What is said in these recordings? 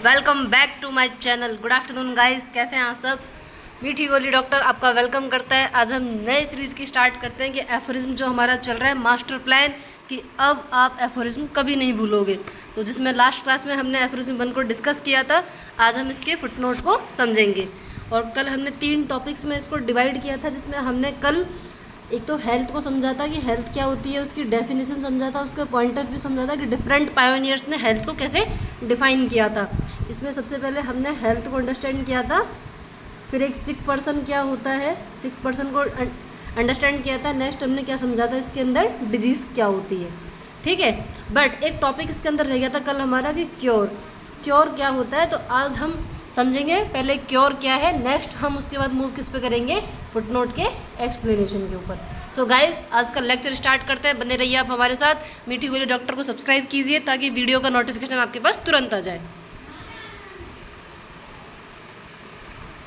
Welcome back to my channel. Good afternoon guys, कैसे हैं आप सब। मीठी गोली डॉक्टर आपका वेलकम करता है। आज हम नए सीरीज़ की स्टार्ट करते हैं कि एफोरिज्म जो हमारा चल रहा है मास्टर प्लान, कि अब आप एफोरिज्म कभी नहीं भूलोगे। तो जिसमें लास्ट क्लास में हमने एफोरिज्म 1 को डिस्कस किया था, आज हम इसके फुटनोट को समझेंगे। और कल हमने 3 टॉपिक्स में इसको डिवाइड किया था, जिसमें हमने कल एक तो हेल्थ को समझा था कि हेल्थ क्या होती है, उसकी डेफिनेशन समझा था, उसका पॉइंट ऑफ व्यू समझा था कि डिफरेंट पायोनियर्स ने हेल्थ को कैसे डिफाइन किया था। इसमें सबसे पहले हमने हेल्थ को अंडरस्टैंड किया था, फिर एक सिक पर्सन क्या होता है, सिक पर्सन को अंडरस्टैंड किया था। नेक्स्ट हमने क्या समझा था, इसके अंदर डिजीज़ क्या होती है, ठीक है। बट एक टॉपिक इसके अंदर रह गया था कल हमारा कि क्योर क्या होता है। तो आज हम समझेंगे पहले क्योर क्या है, नेक्स्ट हम उसके बाद मूव किस पे करेंगे, फुटनोट के एक्सप्लेनेशन के ऊपर। सो गाइज, आज का लेक्चर स्टार्ट करते हैं। बने रहिए आप हमारे साथ। मीठी गोली डॉक्टर को सब्सक्राइब कीजिए ताकि वीडियो का नोटिफिकेशन आपके पास तुरंत आ जाए।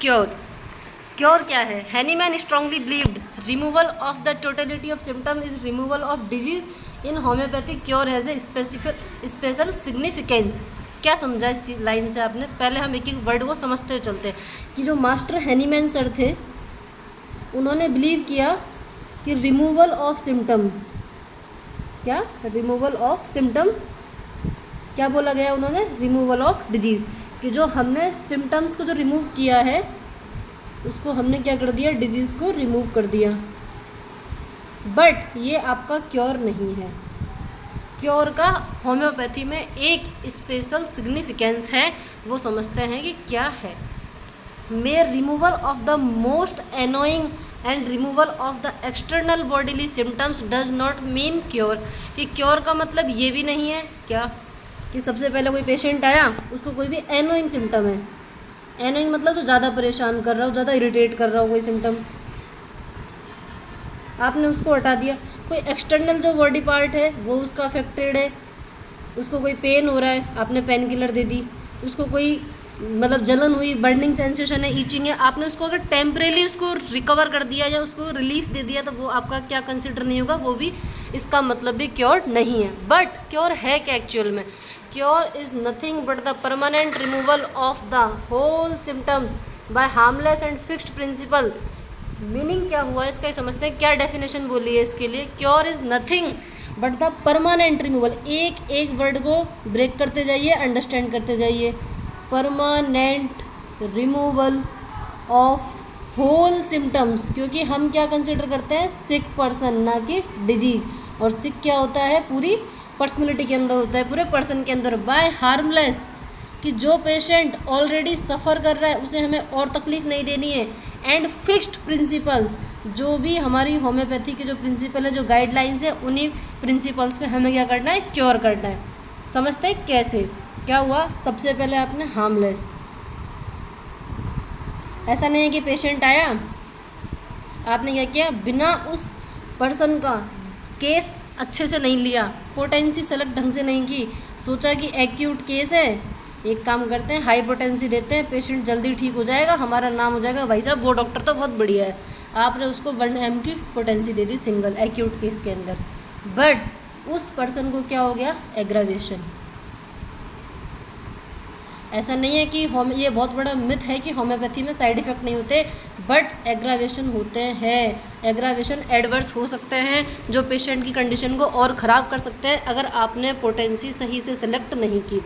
क्योर क्या है। Hahnemann strongly believed removal of the totality of symptom is removal of disease. In homeopathic cure has a special significance. क्या समझा इस लाइन से आपने, पहले हम एक एक वर्ड को समझते हुए चलते हैं। कि जो मास्टर हैनीमैन सर थे, उन्होंने बिलीव किया कि रिमूवल ऑफ सिम्टम, क्या रिमूवल ऑफ सिम्टम, क्या बोला गया उन्होंने, रिमूवल ऑफ डिजीज़। कि जो हमने सिम्टम्स को जो रिमूव किया है, उसको हमने क्या कर दिया, डिजीज़ को रिमूव कर दिया। बट ये आपका क्योर नहीं है। क्योर का होम्योपैथी में एक स्पेशल सिग्निफिकेंस है, वो समझते हैं कि क्या है। May removal of the most annoying and removal of the external bodily symptoms does not mean cure. कि क्योर का मतलब ये भी नहीं है क्या कि सबसे पहले कोई पेशेंट आया, उसको कोई भी एनोइंग सिम्टम है, एनोइंग मतलब जो ज़्यादा परेशान कर रहा हो, ज़्यादा इरिटेट कर रहा हो कोई सिम्टम, आपने उसको हटा दिया। कोई एक्सटर्नल जो बॉडी पार्ट है वो उसका अफेक्टेड है, उसको कोई पेन हो रहा है, आपने पेन किलर दे दी। उसको कोई मतलब जलन हुई, बर्निंग सेंसेशन है, ईचिंग है, आपने उसको अगर टेम्परेली उसको रिकवर कर दिया या उसको रिलीफ दे दिया, तो वो आपका क्या कंसिडर नहीं होगा, वो भी इसका मतलब भी क्योर नहीं है। बट क्योर है क्या एक्चुअल में। Cure is nothing but the permanent removal of the whole symptoms by harmless and fixed principle. Meaning क्या हुआ इसका, ये समझते हैं। क्या डेफिनेशन बोली है इसके लिए। Cure is nothing but the permanent removal, एक एक वर्ड को ब्रेक करते जाइए, अंडरस्टैंड करते जाइए। Permanent removal of whole symptoms, क्योंकि हम क्या कंसिडर करते हैं, सिक पर्सन, ना कि डिजीज। और सिक क्या होता है, पूरी पर्सनैलिटी के अंदर होता है, पूरे पर्सन के अंदर। बाय हार्मलेस, कि जो पेशेंट ऑलरेडी सफ़र कर रहा है उसे हमें और तकलीफ़ नहीं देनी है। एंड फिक्स्ड प्रिंसिपल्स, जो भी हमारी होम्योपैथी के जो प्रिंसिपल है, जो गाइडलाइंस है, उन्हीं प्रिंसिपल्स पे हमें क्या करना है, क्योर करना है। समझते हैं कैसे। क्या हुआ, सबसे पहले आपने हार्मलेस, ऐसा नहीं है कि पेशेंट आया, आपने क्या किया, बिना उस पर्सन का केस अच्छे से नहीं लिया, पोटेंसी सेलेक्ट ढंग से नहीं की, सोचा कि एक्यूट केस है, एक काम करते हैं हाई पोटेंसी देते हैं, पेशेंट जल्दी ठीक हो जाएगा, हमारा नाम हो जाएगा, भाई साहब वो डॉक्टर तो बहुत बढ़िया है। आपने उसको 1 mg की पोटेंसी दे दी सिंगल एक्यूट केस के अंदर। बट उस पर्सन को क्या हो गया, एग्रावेशन। ऐसा नहीं है कि ये बहुत बड़ा मिथ है कि होम्योपैथी में साइड इफ़ेक्ट नहीं होते, बट एग्रावेशन होते हैं। एग्रावेशन एडवर्स हो सकते हैं, जो पेशेंट की कंडीशन को और ख़राब कर सकते हैं अगर आपने पोटेंसी सही से सेलेक्ट नहीं की।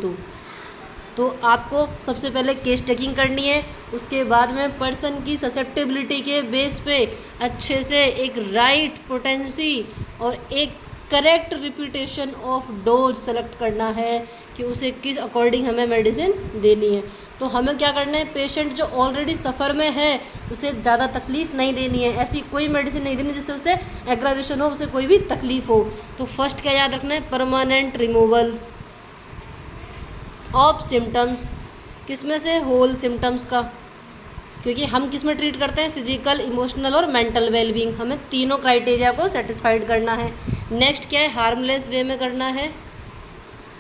तो आपको सबसे पहले केस टेकिंग करनी है, उसके बाद में पर्सन की ससेप्टेबिलिटी के बेस पे अच्छे से एक राइट पोटेंसी और एक correct repetition of dose select करना है कि उसे किस अकॉर्डिंग हमें मेडिसिन देनी है। तो हमें क्या करना है, पेशेंट जो ऑलरेडी सफ़र में है उसे ज़्यादा तकलीफ़ नहीं देनी है, ऐसी कोई मेडिसिन नहीं देनी जिससे उसे एग्रावेशन हो, उसे कोई भी तकलीफ़ हो। तो फर्स्ट क्या याद रखना है, परमानेंट रिमूवल ऑफ सिम्टम्स। किस में से, होल सिम्टम्स का, क्योंकि हम किस में ट्रीट करते हैं, फिजिकल, इमोशनल और मेंटल वेलबींग। हमें तीनों क्राइटेरिया को सेटिस्फाइड करना है। नेक्स्ट क्या है, हार्मलेस वे में करना है।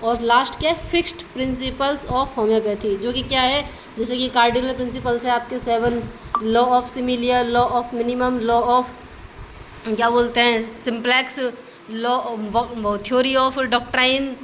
और लास्ट क्या है, फिक्स्ड प्रिंसिपल्स ऑफ होम्योपैथी, जो कि क्या है, जैसे कि कार्डिनल प्रिंसिपल्स है आपके 7, law of similia, law of minimum, law of क्या बोलते हैं, simplex, law, theory of doctrine,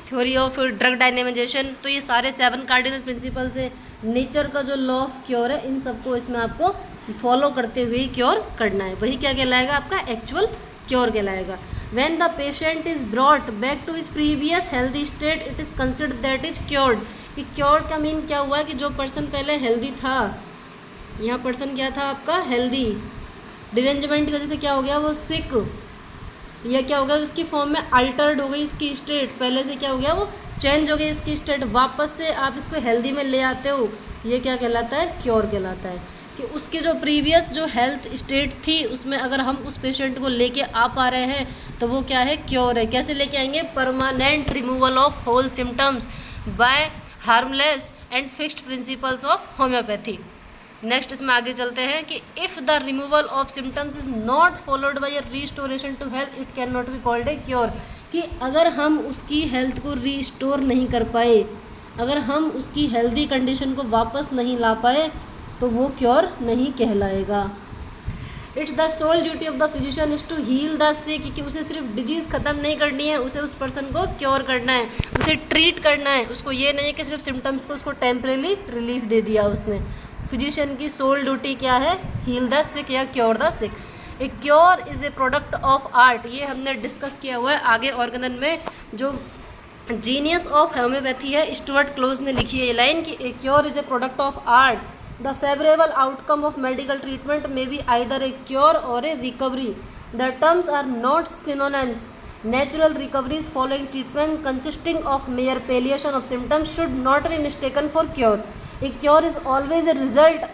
theory of drug dynamization. तो ये सारे 7 कार्डिनल प्रिंसिपल्स है। नेचर का जो लॉ ऑफ क्योर है, इन सबको इसमें आपको फॉलो करते हुए क्योर करना है। वही क्या कहलाएगा, आपका एक्चुअल क्योर कहलाएगा। When the patient is brought back to his previous healthy state it is considered that is cured. कि क्योर्ड का मीन क्या हुआ कि जो पर्सन पहले हेल्दी था, यहाँ पर्सन क्या था आपका हेल्दी, डिरेंजमेंट की वजह से क्या हो गया वो सिक, तो यह क्या हो गया उसकी फॉर्म में अल्टर्ड हो गई इसकी स्टेट, पहले से क्या हो गया वो चेंज हो गई इसकी स्टेट, वापस से आप इसको हेल्दी में ले आते हो, ये क्या कहलाता है, क्योर कहलाता है। कि उसकी जो प्रीवियस जो हेल्थ स्टेट थी उसमें अगर हम उस पेशेंट को लेके आ पा रहे हैं तो वो क्या है, क्योर है। कैसे लेके आएंगे, permanent removal of whole symptoms by harmless and fixed principles of homeopathy. Next इसमें आगे चलते हैं कि if the removal of symptoms is not followed by a restoration to health it can not be called a cure. कि अगर हम उसकी health को रिस्टोर नहीं कर पाए, अगर हम उसकी हेल्दी कंडीशन को वापस नहीं ला पाए तो वो क्योर नहीं कहलाएगा। It's the sole duty of the physician is to heal the sick. कि उसे सिर्फ डिजीज़ ख़त्म नहीं करनी है, उसे उस पर्सन को क्योर करना है, उसे ट्रीट करना है। उसको ये नहीं है कि सिर्फ सिम्टम्स को उसको टेम्परेरी रिलीफ दे दिया उसने। फिजिशियन की सोल ड्यूटी क्या है, हील द सिक या cure the sick. A cure is a product of art, ये हमने डिस्कस किया हुआ है आगे ऑर्गेनन में। जो जीनियस ऑफ होम्योपैथी है स्टुअर्ट क्लोज ने लिखी है ये लाइन कि a cure is a product of art, the favourable outcome of medical treatment may be either a cure or a recovery, the terms are not synonyms. Natural recoveries following treatment consisting of mere palliation of symptoms should not be mistaken for cure. A cure is always a result,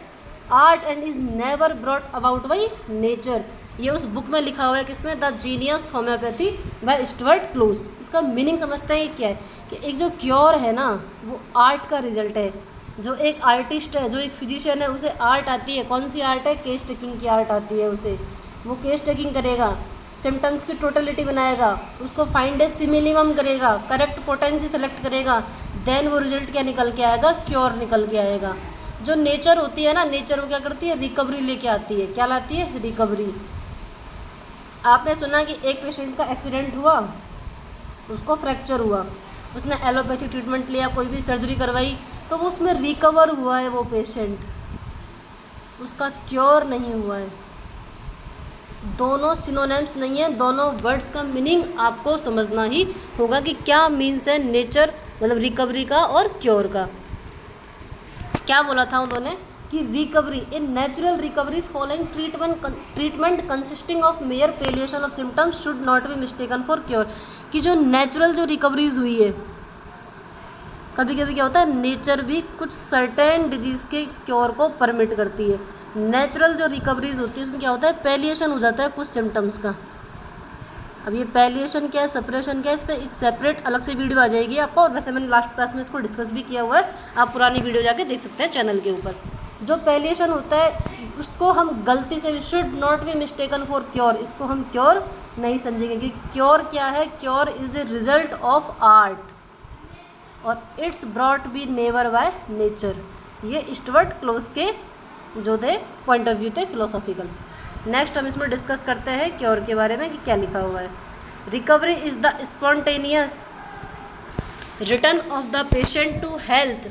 art and is never brought about by nature. ये उस book में लिखा हुआ है किसमें, the genius homeopathy by Stuart Close. इसका meaning समझते हैं क्या है कि एक जो क्योर है ना वो आर्ट का रिजल्ट है। जो एक आर्टिस्ट है, जो एक फिजिशियन है, उसे आर्ट आती है। कौन सी आर्ट है, केस टेकिंग की आर्ट आती है उसे। वो केस टेकिंग करेगा, सिम्टम्स की टोटलिटी बनाएगा, उसको फाइंड ए सिमिलिमम करेगा, करेक्ट पोटेंसी सेलेक्ट करेगा, देन वो रिजल्ट क्या निकल के आएगा, क्योर निकल के आएगा। जो नेचर होती है ना, नेचर वो क्या करती है, रिकवरी लेके आती है। क्या लाती है, रिकवरी। आपने सुना कि एक पेशेंट का एक्सीडेंट हुआ, उसको फ्रैक्चर हुआ, उसने एलोपैथी ट्रीटमेंट लिया, कोई भी सर्जरी करवाई, तो वो उसमें रिकवर हुआ है वो पेशेंट, उसका क्योर नहीं हुआ है। दोनों सिनोनिम्स नहीं है, दोनों वर्ड्स का मीनिंग आपको समझना ही होगा कि क्या मीन्स है नेचर मतलब रिकवरी का और क्योर का। क्या बोला था उन्होंने कि recovery, a natural recoveries following treatment consisting of mere palliation of symptoms should not be mistaken for cure. कि जो नेचुरल जो रिकवरीज हुई है, कभी कभी क्या होता है, नेचर भी कुछ सर्टेन डिजीज़ के क्योर को परमिट करती है। नेचुरल जो रिकवरीज होती है उसमें क्या होता है, पैलिएशन हो जाता है कुछ सिम्टम्स का। अब ये पैलिएशन क्या है, सेपरेशन क्या है, इस पर एक सेपरेट अलग से वीडियो आ जाएगी आपको, और वैसे मैंने लास्ट क्लास में इसको डिस्कस भी किया हुआ है, आप पुरानी वीडियो जाके देख सकते हैं चैनल के ऊपर। जो पैलिएशन होता है उसको हम गलती से should not be mistaken for cure, इसको हम क्योर नहीं समझेंगे कि क्योर क्या है। Cure is a result of art और it's brought be never by nature. ये स्टुअर्ट क्लोज के जो थे पॉइंट ऑफ व्यू थे फिलोसॉफिकल। नेक्स्ट हम इसमें डिस्कस करते हैं क्योर के बारे में कि क्या लिखा हुआ है। Recovery is the spontaneous return of the patient to health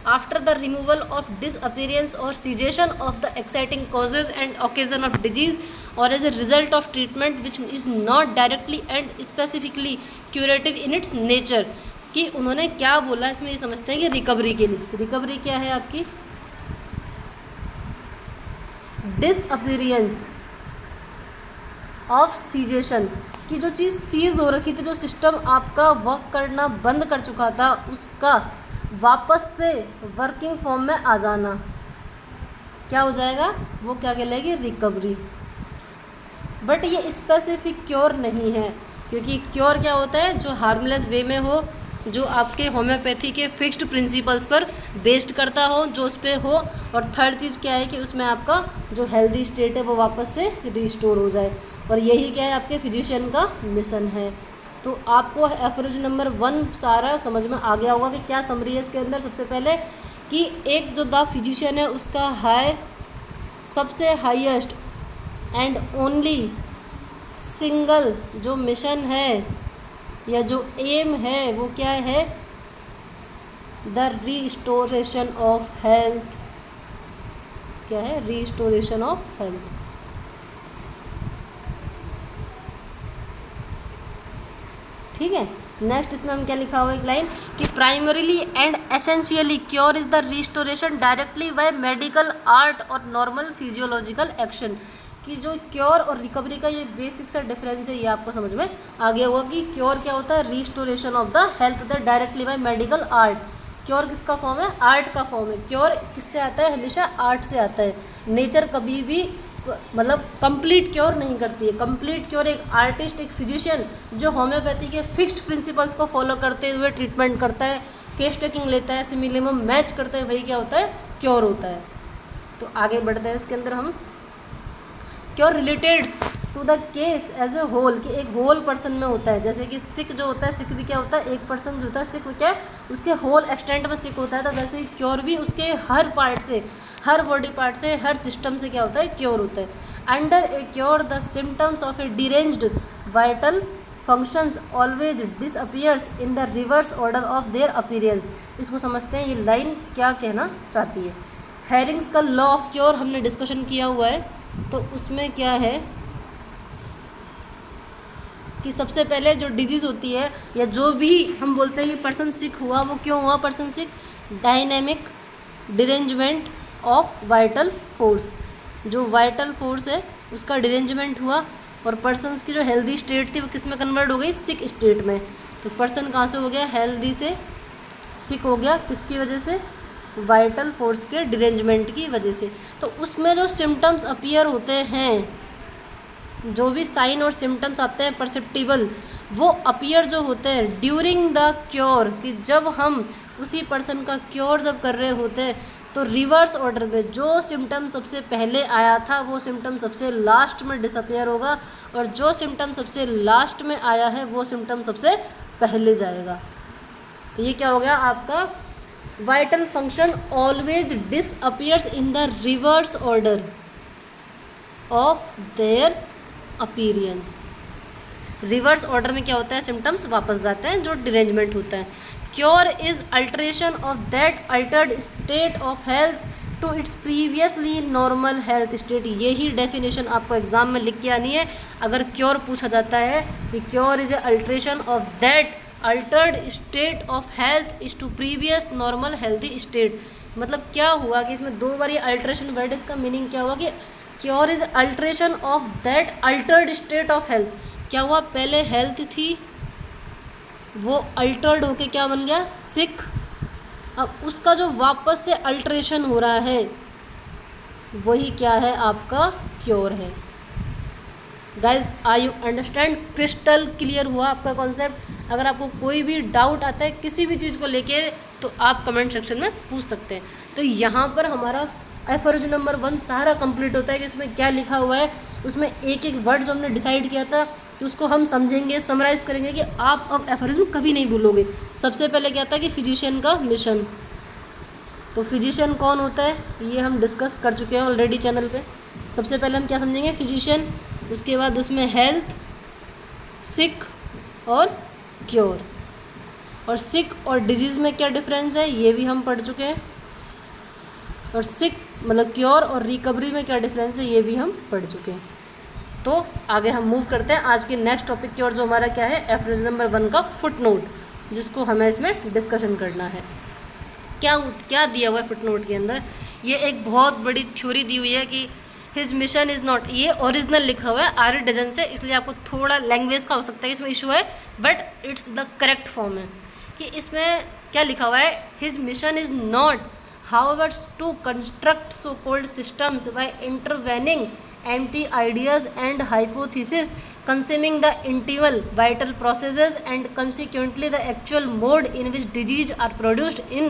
after the removal of disappearance or cessation of the exciting causes and occasion of disease or as a result of treatment which is not directly and specifically curative in its nature. कि उन्होंने क्या बोला इसमें ये समझते हैं कि recovery के लिए, रिकवरी क्या है आपकी, डिसअपीयरेंस ऑफ सीजेशन, कि जो चीज़ सीज हो रखी थी, जो सिस्टम आपका वर्क करना बंद कर चुका था, उसका वापस से वर्किंग फॉर्म में आ जाना, क्या हो जाएगा, वो क्या कहलाएगी, रिकवरी। बट ये स्पेसिफिक क्योर नहीं है, क्योंकि क्योर क्या होता है, जो हार्मलेस वे में हो, जो आपके होम्योपैथी के फिक्स्ड प्रिंसिपल्स पर बेस्ड करता हो, जो उस पर हो, और थर्ड चीज़ क्या है कि उसमें आपका जो हेल्दी स्टेट है वो वापस से रिस्टोर हो जाए। और यही क्या है, आपके फिजिशियन का मिशन है। तो आपको एफरोज नंबर 1 सारा समझ में आ गया होगा कि क्या समरी है इसके अंदर। सबसे पहले कि एक जो द फिजिशियन है उसका सबसे हाईएस्ट एंड ओनली सिंगल जो मिशन है या जो एम है वो क्या है, द रिस्टोरेशन ऑफ हेल्थ। क्या है, रिस्टोरेशन ऑफ हेल्थ। ठीक है। नेक्स्ट इसमें हम क्या लिखा हुआ है, एक लाइन कि primarily and essentially cure is the restoration directly by medical art और नॉर्मल फिजियोलॉजिकल एक्शन। कि जो क्योर और रिकवरी का ये बेसिक सा डिफरेंस है, ये आपको समझ में आ गया होगा कि क्योर क्या होता है, restoration of the health the directly by medical art. Cure किसका फॉर्म है, आर्ट का फॉर्म है। क्योर किससे आता है, हमेशा आर्ट से आता है। नेचर कभी भी मतलब कंप्लीट क्योर नहीं करती है। कंप्लीट क्योर एक आर्टिस्ट, एक फिजिशियन जो होम्योपैथी के फिक्स्ड प्रिंसिपल्स को फॉलो करते हुए ट्रीटमेंट करता है, केस टेकिंग लेता है, सिमिलिमम मैच करता है, वही क्या होता है, क्योर होता है। तो आगे बढ़ते हैं इसके अंदर हम। Cure related to the case as a whole, कि एक होल पर्सन में होता है। जैसे कि सिक जो होता है, सिक भी क्या होता है, एक पर्सन जो होता है सिक, क्या है, उसके होल एक्सटेंट में सिक होता है। तो वैसे ही क्योर भी उसके हर पार्ट से, हर बॉडी पार्ट से, हर सिस्टम से क्या होता है, क्योर होता है। Under A cure the symptoms of A deranged vital functions always disappears in the reverse order of their appearance. इसको समझते हैं ये लाइन क्या कहना चाहती है। हैरिंग्स का लॉ ऑफ क्योर हमने डिस्कशन किया हुआ है, तो उसमें क्या है कि सबसे पहले जो डिजीज़ होती है या जो भी हम बोलते हैं कि पर्सन सिक हुआ, वो क्यों हुआ person sick, dynamic derangement of vital force. जो वाइटल फोर्स है उसका डिरेंजमेंट हुआ और पर्सन्स की जो हेल्दी स्टेट थी वो किस में कन्वर्ट हो गई, सिक स्टेट में। तो पर्सन कहाँ से हो गया, हेल्दी से सिक हो गया, किसकी वजह से, वाइटल फोर्स के डिरेंजमेंट की वजह से। तो उसमें जो सिम्टम्स अपीयर होते हैं, जो भी साइन और सिम्टम्स आते हैं परसेप्टिबल, वो अपीयर जो होते हैं ड्यूरिंग द क्योर, कि जब हम उसी पर्सन का क्योर जब कर रहे होते हैं तो रिवर्स ऑर्डर में जो सिम्टम सबसे पहले आया था वो सिम्टम सबसे लास्ट में डिसअपियर होगा, और जो सिम्टम सबसे लास्ट में आया है वो सिम्टम सबसे पहले जाएगा। तो ये क्या हो गया आपका, vital function always disappears in the reverse order of their appearance. Reverse order में क्या होता है, सिम्टम्स वापस जाते हैं जो डिरेंजमेंट होता है। Cure is alteration of that altered state of health to its previously normal health state. यही डेफिनेशन आपको एग्जाम में लिख के आनी है। अगर क्योर पूछा जाता है कि cure is a alteration of that altered state of health is to previous normal healthy state, मतलब क्या हुआ कि इसमें दो बार ये अल्टरेशन वर्ड, इसका मीनिंग क्या हुआ कि cure is alteration of that altered state of health. क्या हुआ, पहले हेल्थ थी, वो अल्टर्ड होके क्या बन गया, सिक। अब उसका जो वापस से अल्टरेशन हो रहा है वही क्या है, आपका क्योर है। Guys I you understand, crystal clear हुआ आपका कॉन्सेप्ट। अगर आपको कोई भी डाउट आता है किसी भी चीज़ को लेके तो आप कमेंट सेक्शन में पूछ सकते हैं। तो यहाँ पर हमारा एफर्ज नंबर 1 सारा कंप्लीट होता है कि उसमें क्या लिखा हुआ है। उसमें एक एक वर्ड जो हमने डिसाइड किया था कि उसको हम समझेंगे, समराइज़ करेंगे कि आप अब एफरिज्म कभी नहीं भूलोगे। सबसे पहले क्या था कि फिजिशियन का मिशन। तो फिजिशियन कौन होता है ये हम डिस्कस कर चुके हैं ऑलरेडी चैनल पे। सबसे पहले हम क्या समझेंगे, फिजिशियन, उसके बाद उसमें हेल्थ, सिक और क्योर, और सिक और डिजीज़ में क्या डिफरेंस है ये भी हम पढ़ चुके हैं, और सिक मतलब क्योर और रिकवरी में क्या डिफरेंस है ये भी हम पढ़ चुके हैं। तो आगे हम मूव करते हैं आज के नेक्स्ट टॉपिक की ओर, जो हमारा क्या है, एफरेज नंबर 1 का फुटनोट, जिसको हमें इसमें डिस्कशन करना है। क्या दिया हुआ है फुटनोट के अंदर, ये एक बहुत बड़ी थ्योरी दी हुई है कि हिज मिशन इज़ नॉट, ये ओरिजिनल लिखा हुआ है आर्य डजन से, इसलिए आपको थोड़ा लैंग्वेज का हो सकता है इसमें इशू है, but it's the correct form है। कि इसमें क्या लिखा हुआ है, his mission is not however to construct so called systems by intervening empty ideas and hypotheses concerning the internal vital processes and consequently the actual mode in which disease are produced in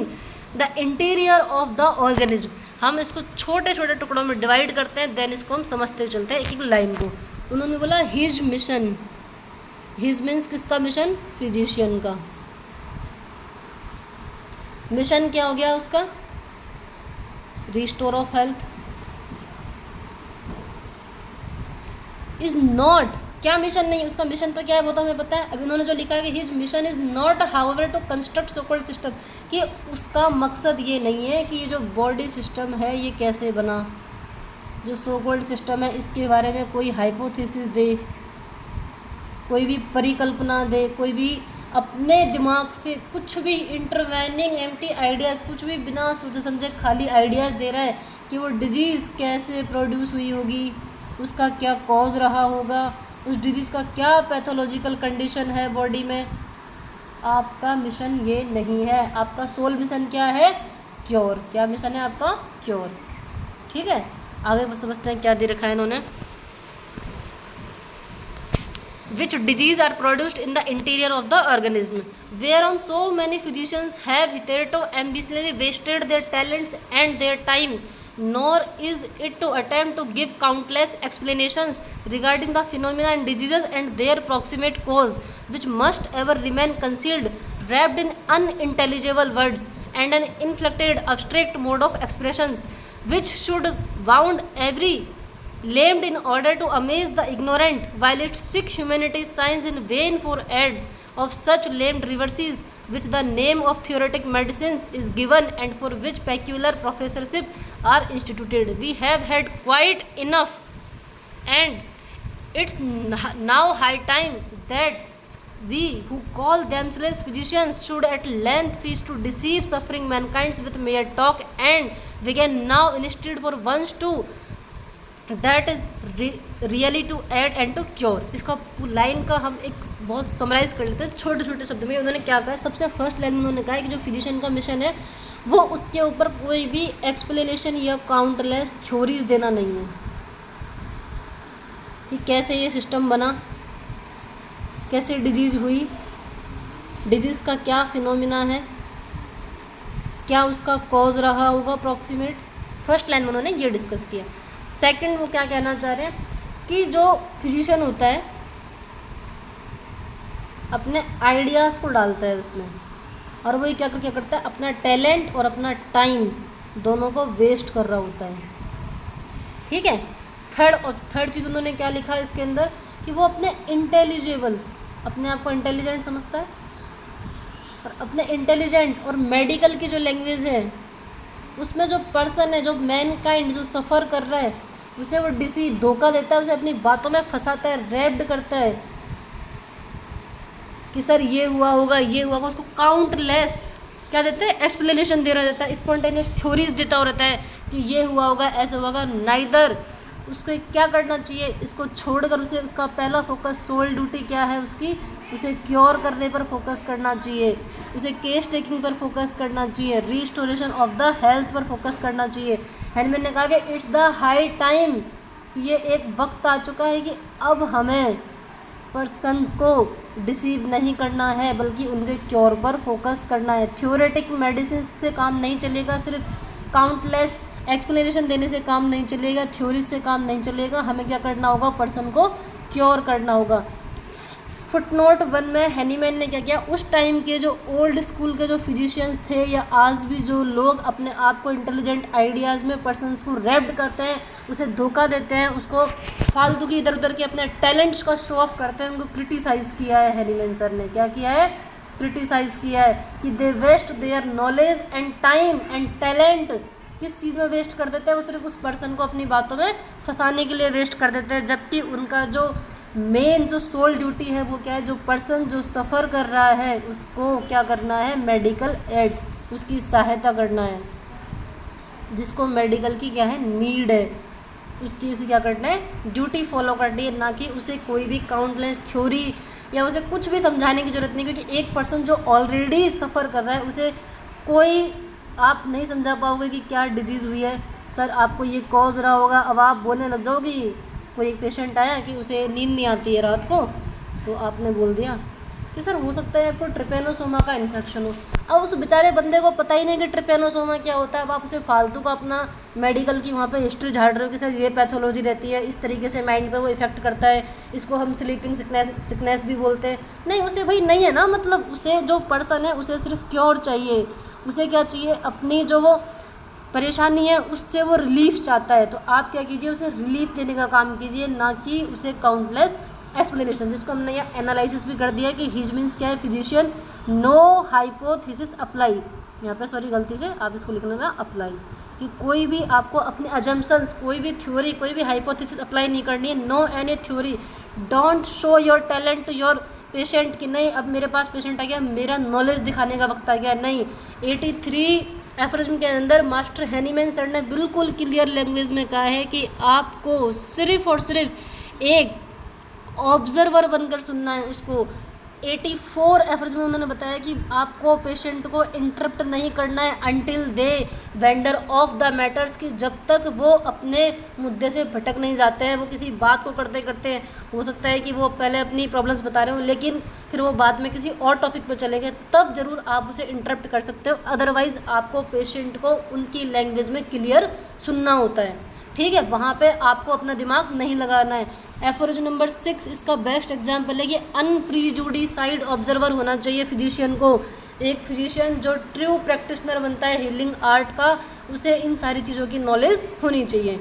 the interior of the organism। हम इसको छोटे छोटे टुकड़ों में divide करते हैं, then इसको हम समझते चलते हैं एक एक लाइन को। उन्होंने बोला हिज मिशन, हिज मीन्स किसका मिशन, फिजिशियन का मिशन। क्या हो गया उसका, restore of health. Is not क्या मिशन नहीं, उसका मिशन तो क्या है वो तो हमें पता है। अब इन्होंने जो लिखा है कि his mission is not however to construct so called system, कि उसका मकसद ये नहीं है कि ये जो बॉडी सिस्टम है ये कैसे बना, जो सो कॉल्ड सिस्टम है इसके बारे में कोई हाइपोथेसिस दे, कोई भी परिकल्पना दे, कोई भी अपने दिमाग से कुछ भी इंटरवेनिंग एम्प्टी आइडियाज़, कुछ भी बिना सोचे समझे खाली आइडियाज़ दे रहा है कि वो डिजीज़ कैसे प्रोड्यूस हुई होगी, उसका क्या कॉज रहा होगा, उस डिजीज़ का क्या पैथोलॉजिकल कंडीशन है बॉडी में। आपका मिशन ये नहीं है, आपका सोल मिशन क्या है, क्योर। क्या मिशन है आपका, क्योर। ठीक है, आगे समझते हैं क्या दे रखा है इन्होंने। Which disease are produced in the interior of the organism, whereon so many physicians have hitherto ambitiously wasted their talents and their time, nor is it to attempt to give countless explanations regarding the phenomena and diseases and their proximate cause, which must ever remain concealed, wrapped in unintelligible words and an inflected abstract mode of expressions, which should wound every lamed in order to amaze the ignorant, while its sick humanity signs in vain for aid of such lamed reverses, which the name of theoretic medicines is given and for which peculiar professorship are instituted. We have had quite enough, and it's now high time that we who call themselves physicians should at length cease to deceive suffering mankind with mere talk, and begin now instead for once to that is really to aid and to cure. इसका line का हम एक बहुत summarise कर लेते हैं छोटे छोटे शब्द में। उन्होंने क्या कहा है, सबसे फर्स्ट लाइन में उन्होंने कहा है कि जो फिजिशियन का मिशन है वो उसके ऊपर कोई भी एक्सप्लेनेशन या काउंटलेस थ्योरीज देना नहीं है कि कैसे ये सिस्टम बना, कैसे डिजीज़ हुई, डिजीज़ का क्या फिनोमिना है, क्या उसका कॉज रहा होगा अप्रॉक्सीमेट। फर्स्ट लाइन में उन्होंने ये डिस्कस किया। सेकंड वो क्या कहना चाह रहे हैं कि जो फिजिशियन होता है अपने आइडियाज़ को डालता है उसमें, और वही क्या करता है, अपना टैलेंट और अपना टाइम दोनों को वेस्ट कर रहा होता है। ठीक है। थर्ड चीज़ उन्होंने क्या लिखा है इसके अंदर कि वो अपने इंटेलिजिबल, अपने आप को इंटेलिजेंट समझता है, और अपने इंटेलिजेंट और मेडिकल की जो लैंग्वेज है उसमें जो पर्सन है, जो मैनकाइंड जो सफ़र कर रहा है, उसे वो डिसीव धोखा देता है, उसे अपनी बातों में फंसाता है, रैप्ड करता है कि सर ये हुआ होगा, ये हुआ होगा। उसको काउंटलेस क्या देते हैं, एक्सप्लेनेशन दे रहा रहता है, स्पॉन्टेनियस थ्योरीज देता हो रहता है कि ये हुआ होगा, ऐसा होगा। नाइदर उसको क्या करना चाहिए, इसको छोड़कर उसे उसका पहला फोकस सोल ड्यूटी क्या है उसकी, उसे क्योर करने पर फोकस करना चाहिए, उसे केस टेकिंग पर फोकस करना चाहिए, रिस्टोरेशन ऑफ द हेल्थ पर फोकस करना चाहिए। हैंडमैन ने कहा कि इट्स द हाई टाइम, ये एक वक्त आ चुका है कि अब हमें पर्सन्स को डिसीव नहीं करना है बल्कि उनके क्योर पर फोकस करना है। थ्योरेटिक मेडिसिन से काम नहीं चलेगा, सिर्फ काउंटलेस एक्सप्लेनेशन देने से काम नहीं चलेगा, थ्योरी से काम नहीं चलेगा। हमें क्या करना होगा, पर्सन को क्योर करना होगा। फुटनोट 1 में हैनीमैन ने क्या किया, उस टाइम के जो ओल्ड स्कूल के जो फिजिशियंस थे या आज भी जो लोग अपने आप को इंटेलिजेंट आइडियाज़ में पर्सन्स को रैप्ड करते हैं, उसे धोखा देते हैं, उसको फालतू की इधर उधर के अपने टैलेंट्स का शो ऑफ करते हैं, उनको क्रिटिसाइज़ किया है हैनीमैन सर ने। क्या किया है, क्रिटिसाइज़ किया है कि they waste their knowledge and time and talent. किस चीज़ में वेस्ट कर देते हैं, वो सिर्फ उस पर्सन को अपनी बातों में फंसाने के लिए वेस्ट कर देते हैं, जबकि उनका जो मेन जो सोल ड्यूटी है वो क्या है, जो पर्सन जो सफ़र कर रहा है उसको क्या करना है, मेडिकल एड, उसकी सहायता करना है, जिसको मेडिकल की क्या है, नीड है, उसकी उसे क्या करना है, ड्यूटी फॉलो करनी है, ना कि उसे कोई भी काउंटलेस थ्योरी या उसे कुछ भी समझाने की ज़रूरत नहीं। क्योंकि एक पर्सन जो ऑलरेडी सफ़र कर रहा है उसे कोई आप नहीं समझा पाओगे कि क्या डिजीज़ हुई है, सर आपको ये कॉज रहा होगा, अब आप बोलने लग जाओगे। कोई एक पेशेंट आया कि उसे नींद नहीं आती है रात को, तो आपने बोल दिया कि सर हो सकता है आपको ट्रिपेनोसोमा का इन्फेक्शन हो। अब उस बेचारे बंदे को पता ही नहीं कि ट्रिपेनोसोमा क्या होता है। अब आप उसे फालतू का अपना मेडिकल की वहाँ पे हिस्ट्री झाड़ रहे हो कि सर ये पैथोलॉजी रहती है, इस तरीके से माइंड पे वो इफेक्ट करता है, इसको हम स्लीपिंग सिकनेस भी बोलते हैं। नहीं, उसे भाई नहीं है ना, मतलब उसे जो पर्सन है उसे सिर्फ क्योर चाहिए, उसे क्या चाहिए, अपनी जो वो परेशानी है उससे वो रिलीफ चाहता है। तो आप क्या कीजिए, उसे रिलीफ देने का काम कीजिए, ना कि उसे काउंटलेस एक्सप्लेनेशन, जिसको हमने यहाँ एनालिसिस भी कर दिया कि हिज मीन्स क्या है फिजिशियन, नो हाइपोथेसिस अप्लाई, यहाँ पे सॉरी गलती से आप इसको लिख लेना अप्लाई, कि कोई भी आपको अपने अजम्पशंस, कोई भी थ्योरी, कोई भी हाइपोथेसिस अप्लाई नहीं करनी है। No any theory, don't show your talent to your patient, कि नहीं अब मेरे पास पेशेंट आ गया, मेरा नॉलेज दिखाने का वक्त आ गया, नहीं। 83 एफरिज्म के अंदर मास्टर हैनीमैन सर ने बिल्कुल क्लियर लैंग्वेज में कहा है कि आपको सिर्फ और सिर्फ एक ऑब्जर्वर बनकर सुनना है उसको। 84 एफर्ज में उन्होंने बताया कि आपको पेशेंट को इंटरप्ट नहीं करना है until they vendor of the matters, कि जब तक वो अपने मुद्दे से भटक नहीं जाते हैं। वो किसी बात को करते करते हो सकता है कि वो पहले अपनी प्रॉब्लम्स बता रहे हो, लेकिन फिर वो बाद में किसी और टॉपिक पर चले गए, तब ज़रूर आप उसे इंटरप्ट कर सकते हो। अदरवाइज़ आपको पेशेंट को उनकी लैंग्वेज में क्लियर सुनना होता है, ठीक है, वहाँ पे आपको अपना दिमाग नहीं लगाना है। एफोरिज्म नंबर 6 इसका बेस्ट एग्जाम्पल है कि अनप्रीजुडिसाइड ऑब्जर्वर होना चाहिए फिजिशियन को। एक फिजिशियन जो ट्रू प्रैक्टिशनर बनता है हीलिंग आर्ट का, उसे इन सारी चीज़ों की नॉलेज होनी चाहिए।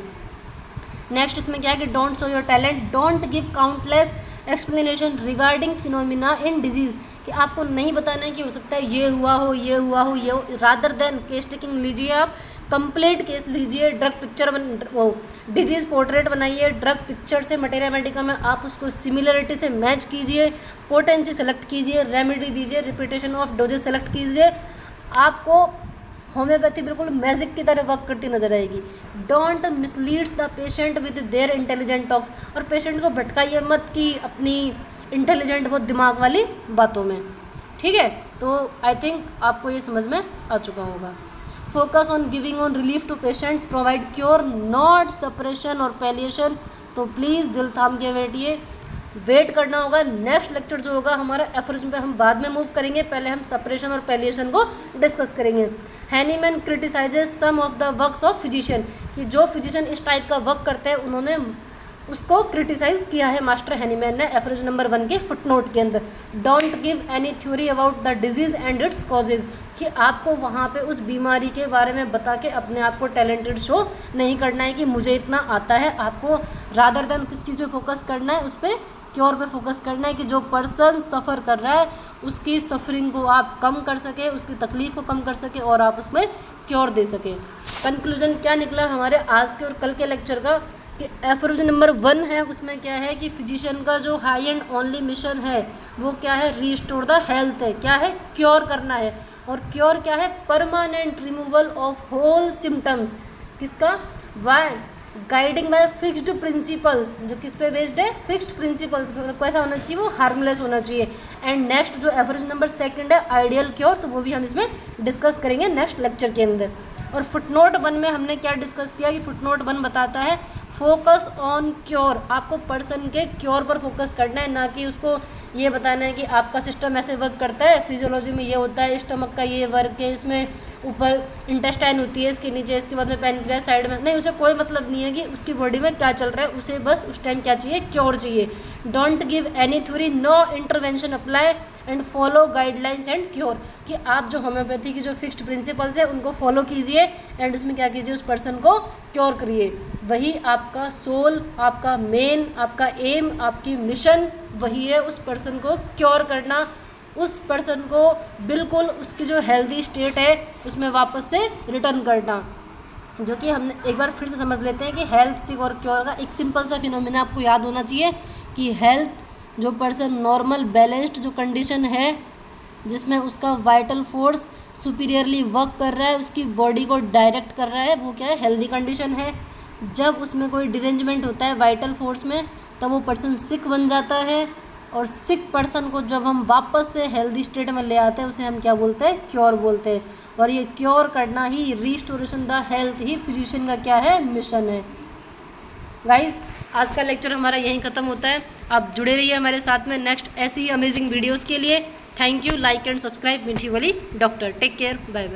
नेक्स्ट इसमें क्या है कि don't show your talent, don't give countless explanation regarding phenomena in disease, कि आपको नहीं बताना है कि हो सकता है ये हुआ हो, ये हुआ हो, ये हो। रादर देन केस टेकिंग लीजिए, आप कंप्लीट केस लीजिए, ड्रग पिक्चर वो डिजीज़ पोर्ट्रेट बनाइए, ड्रग पिक्चर से मटेरिया मेडिका में आप उसको सिमिलरिटी से मैच कीजिए, पोटेंसी सेलेक्ट कीजिए, रेमेडी दीजिए, रिपीटेशन ऑफ डोजेस सेलेक्ट कीजिए। आपको होम्योपैथी बिल्कुल मैजिक की तरह वर्क करती नजर आएगी। Don't misleads the patient with their intelligent talks, और पेशेंट को भटकाइए मत कि अपनी इंटेलिजेंट बहुत दिमाग वाली बातों में, ठीक है। तो आई थिंक आपको ये समझ में आ चुका होगा। Focus on giving on relief to patients, provide cure not suppression और पैलिएशन। तो प्लीज़ दिल थाम के बैठिए, वेट करना होगा। नेक्स्ट लेक्चर जो होगा हमारा एफरिज्म पे हम बाद में मूव करेंगे, पहले हम सप्रेशन और पैलिएशन को डिस्कस करेंगे। Hahnemann criticises some of the works of physician, कि जो फिजिशियन इस टाइप का वर्क करते हैं उन्होंने उसको क्रिटिसाइज़ किया है मास्टर हैनीमैन ने एफरिज्म नंबर 1 के फुटनोट के अंदर। Don't give any theory about the disease and it's causes, कि आपको वहाँ पे उस बीमारी के बारे में बता के अपने आप को टैलेंटेड शो नहीं करना है कि मुझे इतना आता है। आपको रादर देन किस चीज़ पे फोकस करना है, उस पर क्योर पे फोकस करना है, कि जो पर्सन सफ़र कर रहा है उसकी सफरिंग को आप कम कर सके, उसकी तकलीफ़ को कम कर सके और आप उसमें क्योर दे सके। कंक्लूजन क्या निकला हमारे आज के और कल के लेक्चर का, कि एफरिज्म नंबर 1 है उसमें क्या है कि फिजिशियन का जो हाई एंड ओनली मिशन है वो क्या है, रीस्टोर द हेल्थ है, क्या है, क्योर करना है। और क्योर क्या है, permanent removal of whole symptoms, किसका, why guiding by fixed principles, जो किस पे बेस्ड है, फिक्स्ड प्रिंसिपल्स। कैसा होना चाहिए, वो हार्मलेस होना चाहिए। एंड नेक्स्ट जो एफरिज्म नंबर 2 है आइडियल क्योर, तो वो भी हम इसमें डिस्कस करेंगे नेक्स्ट लेक्चर के अंदर। और फुटनोट 1 में हमने क्या डिस्कस किया कि फुटनोट 1 बताता है फोकस ऑन क्योर, आपको पर्सन के क्योर पर फोकस करना है, ना कि उसको ये बताना है कि आपका सिस्टम ऐसे वर्क करता है, फिजियोलॉजी में ये होता है, स्टमक का ये वर्क है, इसमें ऊपर इंटेस्टाइन होती है, इसके नीचे, इसके बाद में पैनक्रियास साइड में, नहीं, उसे कोई मतलब नहीं है कि उसकी बॉडी में क्या चल रहा है, उसे बस उस टाइम क्या चाहिए, क्योर चाहिए। Don't give any theory, no intervention apply and follow guidelines and cure, कि आप जो होम्योपैथी की जो फिक्स्ड प्रिंसिपल्स है उनको फॉलो कीजिए एंड उसमें क्या कीजिए, उस पर्सन को क्योर करिए। वही आपका सोल, आपका मेन, आपका एम, आपकी मिशन वही है, उस पर्सन को क्योर करना, उस पर्सन को बिल्कुल उसकी जो हेल्दी स्टेट है उसमें वापस से रिटर्न करना। जो कि हमने एक बार फिर से समझ लेते हैं कि हेल्थ सिक और क्योर का एक सिंपल सा फिनोमिना आपको याद होना चाहिए कि हेल्थ, जो पर्सन नॉर्मल बैलेंस्ड जो कंडीशन है जिसमें उसका वाइटल फोर्स सुपीरियरली वर्क कर रहा है, उसकी बॉडी को डायरेक्ट कर रहा है, वो क्या है, हेल्दी कंडीशन है। जब उसमें कोई डिरेंजमेंट होता है वाइटल फोर्स में, तब वो पर्सन सिक बन जाता है, और सिक पर्सन को जब हम वापस से हेल्दी स्टेट में ले आते हैं उसे हम क्या बोलते हैं, क्योर बोलते हैं। और ये क्योर करना ही, रीस्टोरेशन द हेल्थ ही फिजिशियन का क्या है, मिशन है। गाइस आज का लेक्चर हमारा यहीं ख़त्म होता है। आप जुड़े रहिए हमारे साथ में नेक्स्ट ऐसी ही अमेजिंग वीडियोस के लिए। Thank you, like and subscribe मीठी वाली doctor. Take care, bye bye.